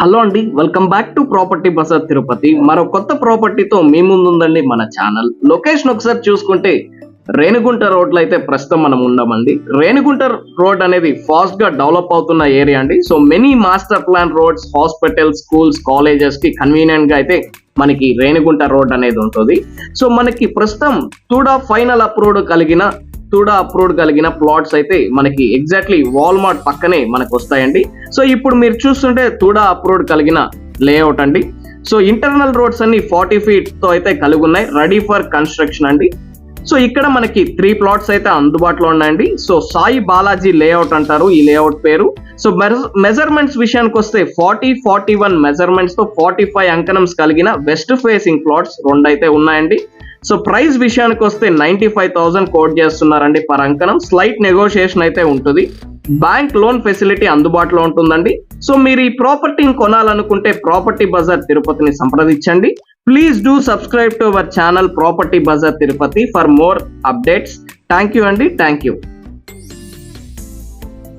Hello అండి, welcome back to property bazaar Tirupati. మరో కొత్త ప్రాపర్టీతో మీ ముందు ఉందండి మన ఛానల్. లొకేషన్ ఒకసారి చూసుకుంటే రేణిగుంట రోడ్లో అయితే ప్రస్తుతం మనం ఉన్నామండి. రేణిగుంట రోడ్ అనేది ఫాస్ట్ గా డెవలప్ అవుతున్న ఏరియా అండి. So many master plan roads, hospitals, schools, colleges కి కన్వీనియంట్ గా అయితే మనకి రేణిగుంట రోడ్ అనేది ఉంటుంది. సో మనకి ప్రస్తుతం తుడా అప్రూవ్డ్ కలిగిన ప్లాట్స్ అయితే మనకి ఎగ్జాక్ట్లీ వాల్మార్ట్ పక్కనే మనకు వస్తాయండి. సో ఇప్పుడు మీరు చూస్తుంటే తుడా అప్రూవ్డ్ కలిగిన లేఅవుట్ అండి. సో ఇంటర్నల్ రోడ్స్ అన్ని 40 feet తో అయితే కలిగి ఉన్నాయి, రెడీ ఫర్ కన్స్ట్రక్షన్ అండి. సో ఇక్కడ మనకి 3 plots అయితే అందుబాటులో ఉన్నాయండి. సో సాయి బాలాజీ లేఅవుట్ అంటారు ఈ లేఅవుట్ పేరు. సో మెజర్మెంట్స్ విషయానికి వస్తే 40-41 మెజర్మెంట్స్ తో 45 అంకణంస్ కలిగిన వెస్ట్ ఫేసింగ్ ప్లాట్స్ 2 అయితే ఉన్నాయండి. సో ప్రైస్ విషయానికి వస్తే 95,000 కోట్ చేస్తున్నారండి పర్ అంకణం. స్లైట్ నెగోషియేషన్ అయితే ఉంటుంది. బ్యాంక్ లోన్ ఫెసిలిటీ అందుబాటులో ఉంటుందండి. సో మీరు ఈ ప్రాపర్టీని కొనాలనుకుంటే ప్రాపర్టీ బజార్ తిరుపతిని సంప్రదించండి. Please do subscribe to our channel Property Bazaar Tirupati for more updates. Thank you, Andy. Thank you.